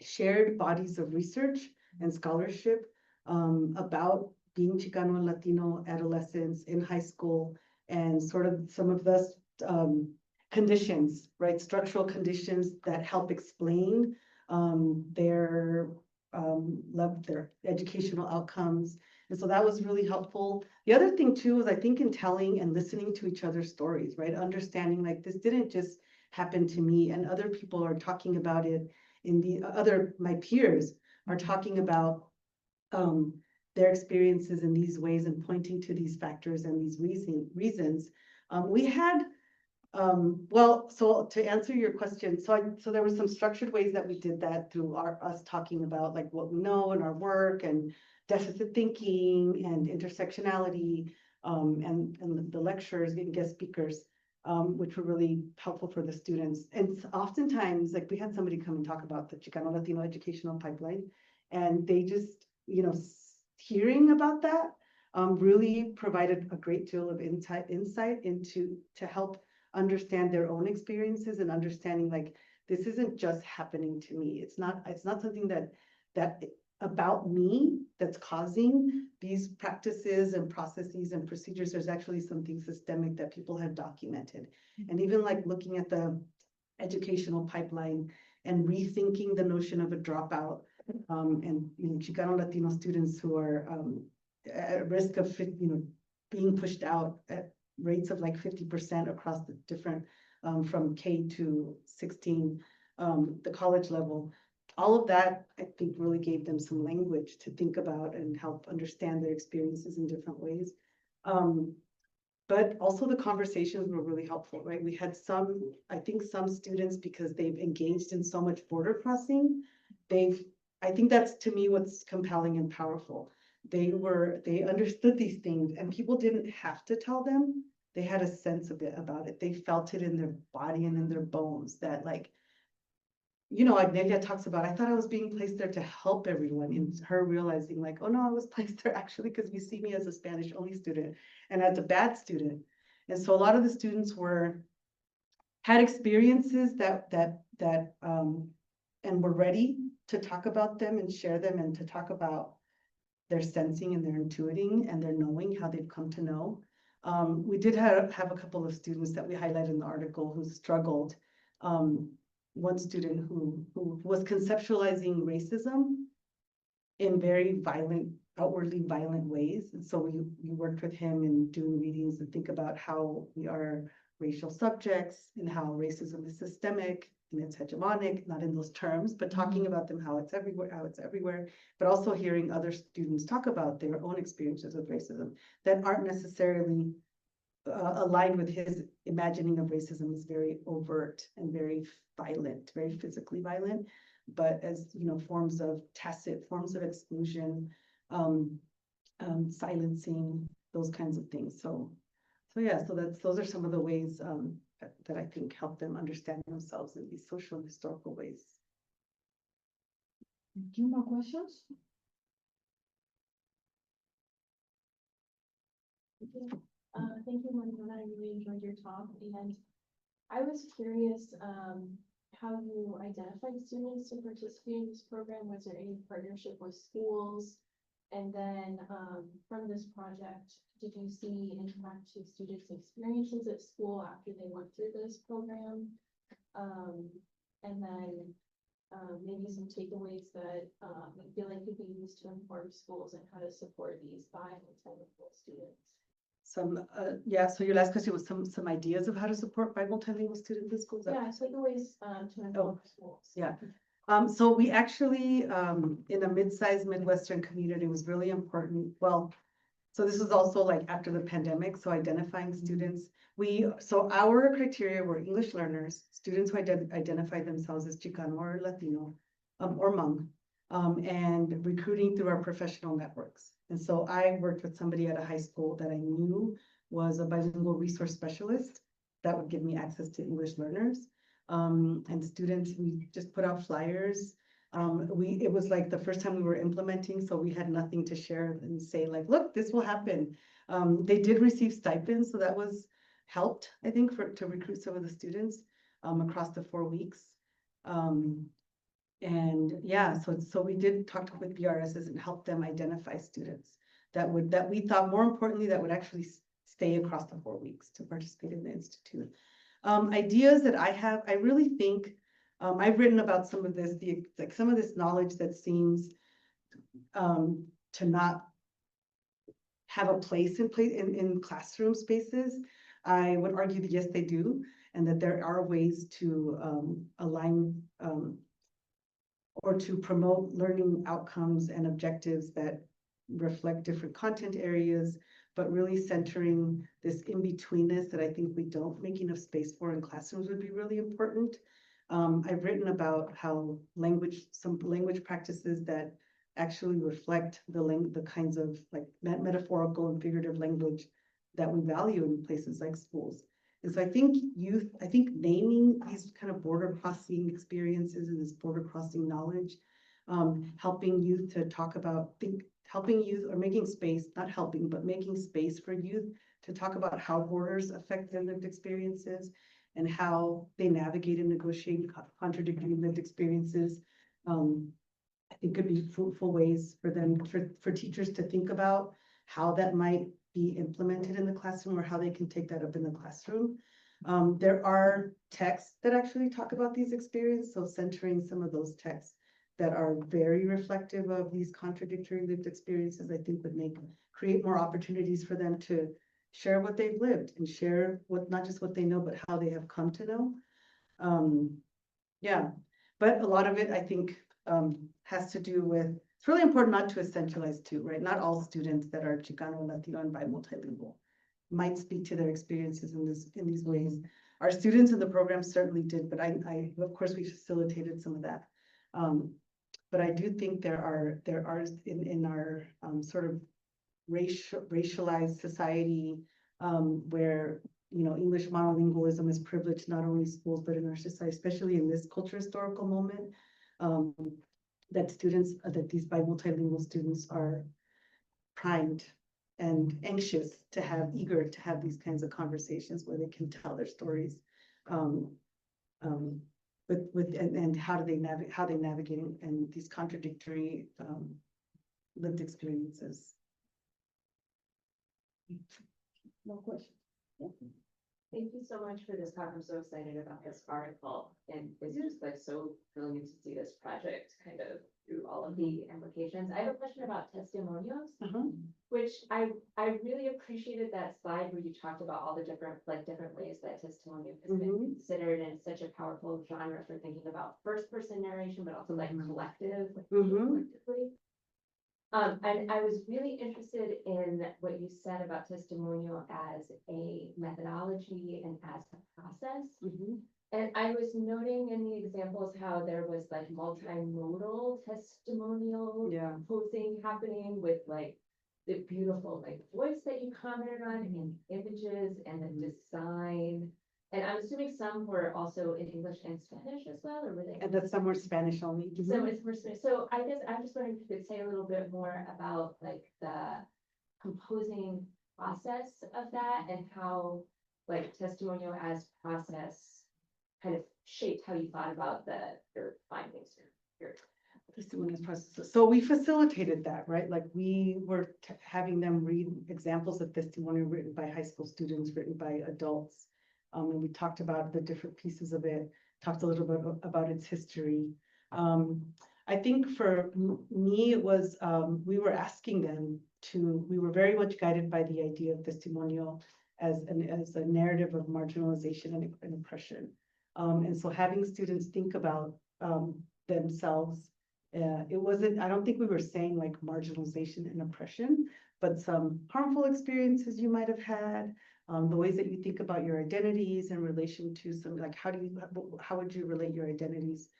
shared bodies of research and scholarship about being Chicano and Latino adolescents in high school, and sort of some of the conditions, right? Structural conditions that help explain their educational outcomes. And so that was really helpful. The other thing too is I think in telling and listening to each other's stories, right? Understanding like this didn't just happen to me, and other people are talking about it my peers are talking about their experiences in these ways and pointing to these factors and these reasons. We had well, so to answer your question, so there were some structured ways that we did that through us talking about like what we know in our work and deficit thinking and intersectionality, and the lectures and guest speakers, which were really helpful for the students. And oftentimes, like we had somebody come and talk about the Chicano Latino educational pipeline, and they just, hearing about that really provided a great deal of insight into to help understand their own experiences and understanding like this isn't just happening to me. It's not something that about me that's causing these practices and processes and procedures. There's actually something systemic that people have documented. And even like looking at the educational pipeline and rethinking the notion of a dropout, and Chicano Latino students who are at risk of being pushed out at rates of like 50% across the different from K to 16, the college level. All of that, I think, really gave them some language to think about and help understand their experiences in different ways. But also the conversations were really helpful, right? We had I think some students, because they've engaged in so much border crossing, I think that's to me what's compelling and powerful. They understood these things, and people didn't have to tell them. They had a sense of it about it. They felt it in their body and in their bones that like, Agnelia talks about, I thought I was being placed there to help everyone, and her realizing like, oh no, I was placed there actually because you see me as a Spanish only student and as a bad student. And so a lot of the students had experiences that and were ready to talk about them and share them and to talk about their sensing and their intuiting and their knowing, how they've come to know. We did have a couple of students that we highlighted in the article who struggled. One student who was conceptualizing racism in very violent, outwardly violent ways. And so we worked with him in doing readings and think about how we are racial subjects and how racism is systemic and it's hegemonic, not in those terms, but talking about them, how it's everywhere, but also hearing other students talk about their own experiences with racism that aren't necessarily aligned with his imagining of racism as very overt and very violent, very physically violent, but as forms of tacit, forms of exclusion, silencing, those kinds of things. So yeah, so those are some of the ways that I think help them understand themselves in these social and historical ways. Two more questions? Thank you, Mariana. I really enjoyed your talk, and I was curious, how you identified students to participate in this program. Was there any partnership with schools? And then, from this project, did you see impact to students' experiences at school after they went through this program? And then, maybe some takeaways that, you feel like could be used to inform schools and how to support these bilingual students. Yeah, so your last question was some ideas of how to support bilingual students in schools? Yeah, takeaways, to inform schools. Yeah. So we actually, in a mid-sized Midwestern community was really important. Well, so this was also like after the pandemic, so identifying students. So our criteria were English learners, students who identified themselves as Chicano or Latino, or Hmong, and recruiting through our professional networks. And so I worked with somebody at a high school that I knew was a bilingual resource specialist that would give me access to English learners. And students, we just put out flyers. It was like the first time we were implementing, so we had nothing to share and say like, look, this will happen. They did receive stipends, so that was helped, I think, to recruit some of the students across the 4 weeks. And yeah, so we did talk with BRSs and help them identify students that we thought, more importantly, that would actually stay across the 4 weeks to participate in the institute. Ideas that I have, I really think, I've written about some of this, some of this knowledge that seems to not have a place in classroom spaces. I would argue that yes, they do, and that there are ways to align or to promote learning outcomes and objectives that reflect different content areas, but really centering this in-betweenness that I think we don't make enough space for in classrooms would be really important. I've written about how some language practices that actually reflect the kinds of like metaphorical and figurative language that we value in places like schools. And so I think naming these kind of border crossing experiences and this border crossing knowledge, helping youth to talk about, helping youth or making space, not helping, but making space for youth to talk about how borders affect their lived experiences and how they navigate and negotiate contradictory lived experiences. I think could be fruitful ways for them, for teachers to think about how that might be implemented in the classroom or how they can take that up in the classroom. There are texts that actually talk about these experiences, so centering some of those texts that are very reflective of these contradictory lived experiences, I think would create more opportunities for them to share what they've lived and share not just what they know, but how they have come to know. Yeah, but a lot of it, I think, has to do with, it's really important not to essentialize too, right? Not all students that are Chicano, Latino, and bi-multilingual might speak to their experiences in these ways. Our students in the program certainly did, but I of course we facilitated some of that. But I do think there are in our sort of racialized society where English monolingualism is privileged not only in schools but in our society, especially in this culture historical moment. That these bi-multilingual students are primed and anxious eager to have these kinds of conversations where they can tell their stories, and how they navigate and these contradictory lived experiences. No question. Yeah. Thank you so much for this talk. I'm so excited about this article, and it's just like so brilliant to see this project kind of through all of the implications. I have a question about testimonials, which I really appreciated that slide where you talked about all the different ways that testimonial has been considered, and it's such a powerful genre for thinking about first person narration, but also like collectively. And I was really interested in what you said about testimonial as a methodology and as a process. And I was noting in the examples how there was like multimodal testimonial posting happening with like the beautiful like voice that you commented on and images and the design. And I'm assuming some were also in English and Spanish as well, or were they? And that's somewhere Spanish only. So it's for, so I guess I'm just wondering if you could say a little bit more about like the composing process of that and how like testimonial as process kind of shaped how you thought about your findings or your. Testimonials processes. So we facilitated that, right? Like we were having them read examples of testimonial written by high school students, written by adults. And we talked about the different pieces of it, talked a little bit about its history. I think for me, it was, we were asking them we were very much guided by the idea of testimonial as a narrative of marginalization and oppression. And so having students think about themselves, it wasn't, I don't think we were saying like marginalization and oppression, but some harmful experiences you might have had, the ways that you think about your identities in relation to some, like how would you relate your identities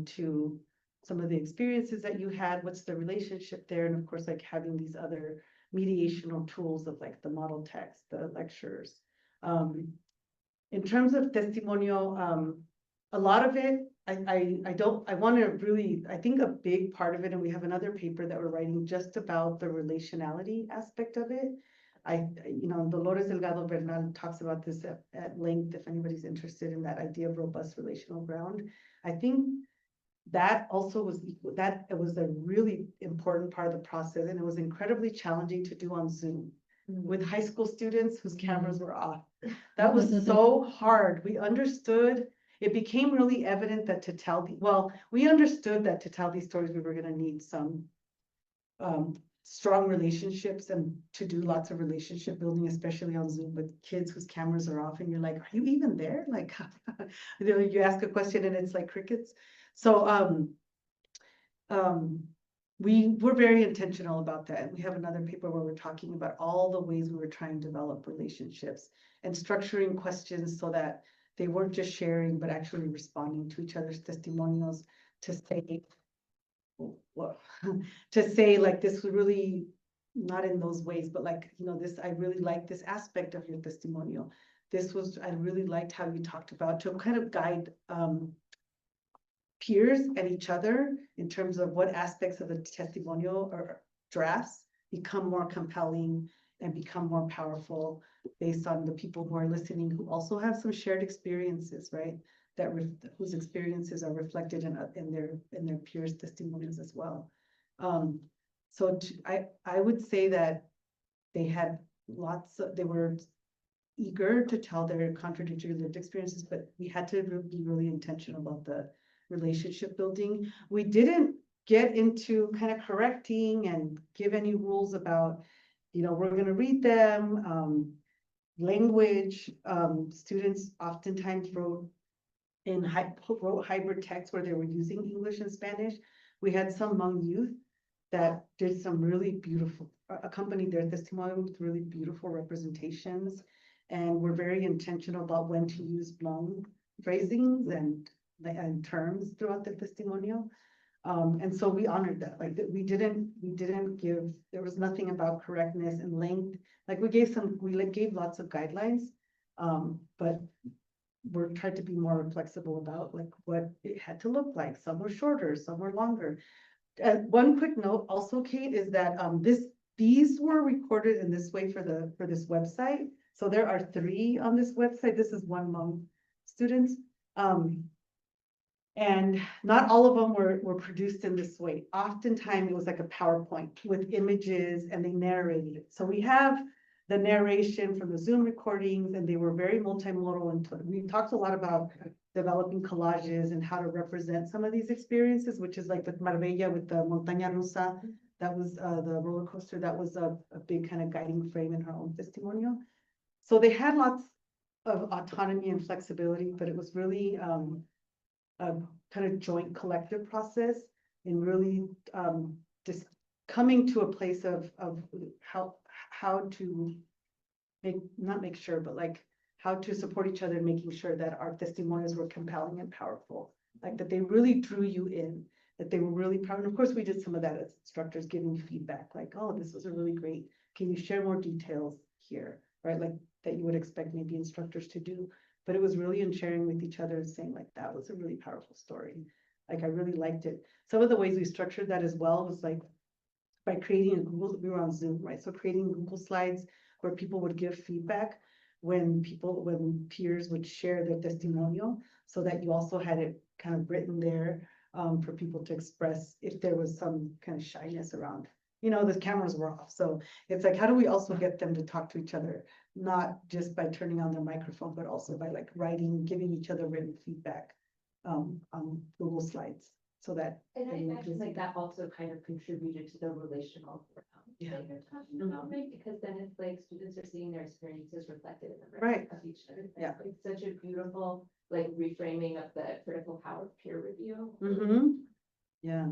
to some of the experiences that you had, what's the relationship there, and of course, like having these other mediational tools of like the model text, the lectures. In terms of testimonial, a lot of it, I want to really, I think a big part of it, and we have another paper that we're writing just about the relationality aspect of it. Dolores Delgado Bernal talks about this at length, if anybody's interested in that idea of robust relational ground. I think that also was equal, that it was a really important part of the process, and it was incredibly challenging to do on Zoom with high school students whose cameras were off. That was so hard. We understood, it became really evident that we understood that to tell these stories, we were going to need some strong relationships and to do lots of relationship building, especially on Zoom with kids whose cameras are off. And you're like, are you even there? Like, you ask a question and it's like crickets. So we were very intentional about that. And we have another paper where we're talking about all the ways we were trying to develop relationships and structuring questions so that they weren't just sharing, but actually responding to each other's testimonials to say like this was really not in those ways, but like, this, I really like this aspect of your testimonial. I really liked how you talked about to kind of guide peers and each other in terms of what aspects of the testimonial or drafts become more compelling and become more powerful based on the people who are listening, who also have some shared experiences, right? Whose experiences are reflected in their peers' testimonials as well. I would say that they were eager to tell their contradictory lived experiences, but we had to be really intentional about the relationship building. We didn't get into kind of correcting and give any rules about, we're going to read them, language. Students oftentimes wrote hybrid text where they were using English and Spanish. We had some Hmong youth that did some really beautiful, accompanied their testimony with really beautiful representations. And we're very intentional about when to use Hmong phrasings and terms throughout the testimonial. And so we honored that. Like we didn't give, there was nothing about correctness and length. Like we gave lots of guidelines, but we're trying to be more flexible about like what it had to look like. Some were shorter, some were longer. One quick note also, Kate, is that these were recorded in this way for this website. So there are 3 on this website. This is one Hmong students. And not all of them were produced in this way. Oftentimes it was like a PowerPoint with images and they narrated it. So we have the narration from the Zoom recordings, and they were very multimodal. And we talked a lot about developing collages and how to represent some of these experiences, which is like with Marbella, with the Montaña Rusa. That was the roller coaster. That was a big kind of guiding frame in her own testimonial. So they had lots of autonomy and flexibility, but it was really a kind of joint collective process in really just coming to a place of how to not make sure, but like how to support each other, making sure that our testimonials were compelling and powerful, like that they really drew you in. that they were really proud. And of course, we did some of that as instructors, giving feedback, like, oh, this was a really great, can you share more details here, right? Like that you would expect maybe instructors to do. But it was really in sharing with each other and saying like, that was a really powerful story. Like, I really liked it. Some of the ways we structured that as well was like by creating a Google, we were on Zoom, right? So creating Google Slides where people would give feedback when peers would share their testimonial, so that you also had it kind of written there for people to express if there was some kind of shyness around. You know, the cameras were off. So it's like, how do we also get them to talk to each other? Not just by turning on their microphone, but also by like writing, giving each other written feedback on Google Slides. So that. And I imagine like that also kind of contributed to the relational Yeah. that you're talking about, right? Because then it's like students are seeing their experiences reflected in the Right. of each other. Yeah. It's such a beautiful like reframing of the critical power of peer review. Yeah.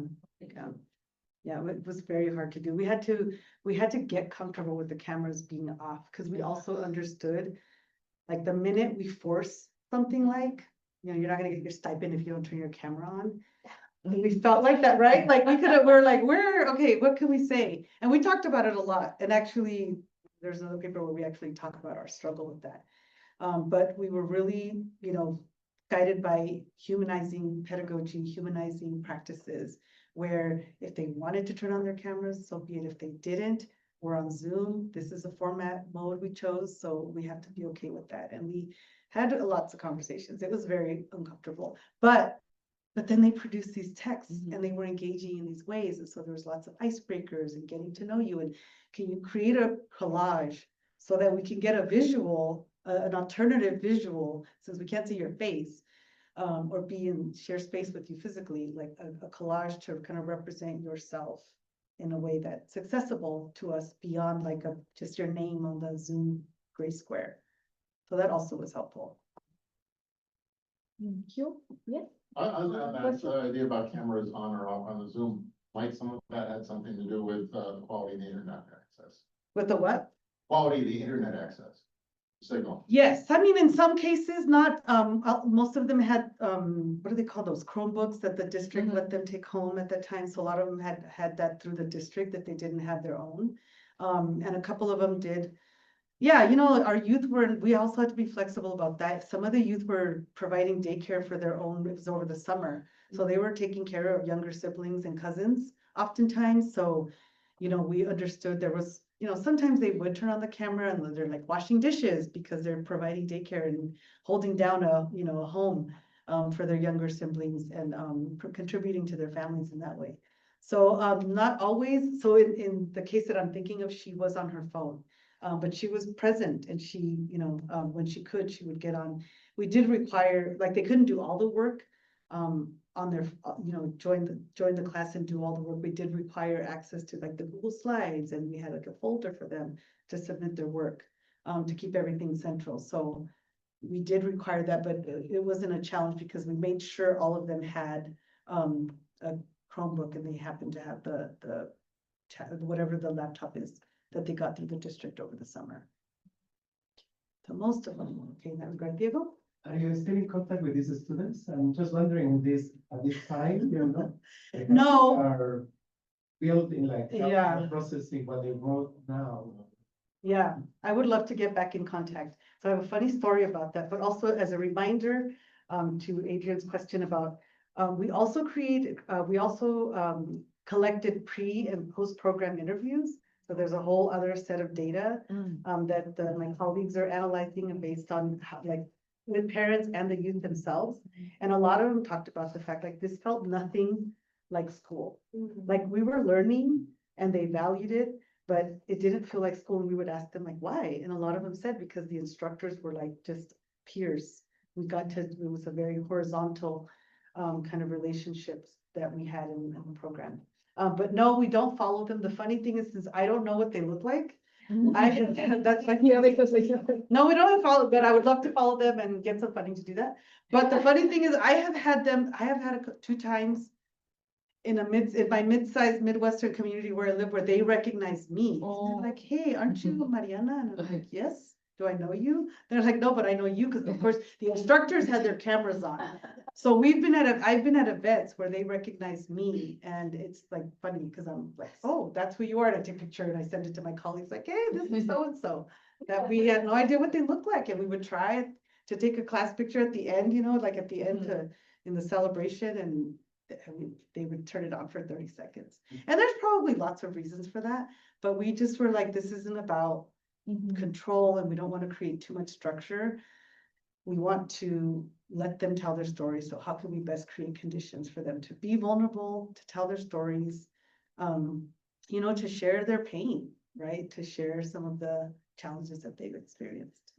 Yeah, it was very hard to do. We had to get comfortable with the cameras being off, because we also understood, like, the minute we force something like, you know, you're not gonna get your stipend if you don't turn your camera on. We felt like that, right? Like we're like, okay, what can we say? And we talked about it a lot. And actually, there's another paper where we actually talk about our struggle with that. But we were really, you know, guided by humanizing pedagogy, humanizing practices, where if they wanted to turn on their cameras, so be it. If they didn't, we're on Zoom. This is a format mode we chose, so we have to be okay with that. And we had lots of conversations. It was very uncomfortable, but then they produced these texts and they were engaging in these ways. And so there was lots of icebreakers and getting to know you. And can you create a collage so that we can get a visual, an alternative visual, since we can't see your face, or be in share space with you physically, like a collage to kind of represent yourself in a way that's accessible to us beyond like just your name on the Zoom gray square. So that also was helpful. Thank you. Yes. On that idea about cameras on or off on the Zoom, might some of that had something to do with the quality of the internet access? With the what? Quality of the internet access, signal. Yes, I mean, in some cases, not, most of them had, what do they call those, Chromebooks that the district let them take home at that time. So a lot of them had that through the district, that they didn't have their own. And a couple of them did. Yeah, you know, our youth we also had to be flexible about that. Some of the youth were providing daycare for their own, it was over the summer. So they were taking care of younger siblings and cousins oftentimes. So, you know, we understood there was, you know, sometimes they would turn on the camera and they're like washing dishes because they're providing daycare and holding down a home for their younger siblings and contributing to their families in that way. So not always. So in the case that I'm thinking of, she was on her phone. But she was present, and she, you know, when she could, she would get on. We did require, like, they couldn't do all the work on their, you know, join the class and do all the work. We did require access to like the Google Slides, and we had like a folder for them to submit their work to keep everything central. So we did require that, but it wasn't a challenge because we made sure all of them had a Chromebook, and they happened to have the whatever the laptop is that they got through the district over the summer. So most of them, okay, in that regard. Diego? Are you still in contact with these students? I'm just wondering at this time, you know? they No. Are built in like Yeah. processing what they wrote now. Yeah, I would love to get back in contact. So I have a funny story about that, but also as a reminder to Adrian's question about, we also collected pre and post-program interviews. So there's a whole other set of data that my colleagues are analyzing and based on how, like, with parents and the youth themselves. And a lot of them talked about the fact like this felt nothing like school. Like we were learning and they valued it, but it didn't feel like school. And we would ask them like, why? And a lot of them said because the instructors were like just peers. It was a very horizontal kind of relationships that we had in the program. But no, we don't follow them. The funny thing is I don't know what they look like. That's like, Yeah, because no, we don't follow, but I would love to follow them and get some funding to do that. But the funny thing is I have had 2 times in my mid-sized Midwestern community where I live, where they recognize me. Oh. They're like, hey, aren't you Mariana? And I'm like, yes. do I know you? They're like, no, but I know you, because of course, the instructors had their cameras on. So I've been at events where they recognize me, and it's like funny, because I'm like, oh, that's who you are, and I take a picture and I send it to my colleagues, like, hey, this is so-and-so. That we had no idea what they looked like, and we would try to take a class picture at the end, like at the end in the celebration, and they would turn it on for 30 seconds. And there's probably lots of reasons for that, but we just were like, this isn't about control, and we don't want to create too much structure. We want to let them tell their stories. So how can we best create conditions for them to be vulnerable, to tell their stories, to share their pain, right? To share some of the challenges that they've experienced.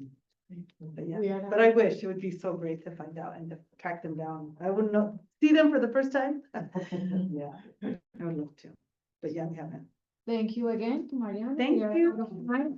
But yeah, but I wish it would be so great to find out and to track them down. I wouldn't know, see them for the first time. Yeah, I would love to. But yeah, we haven't. Thank you again to Mariana. Thank We are you. out of time.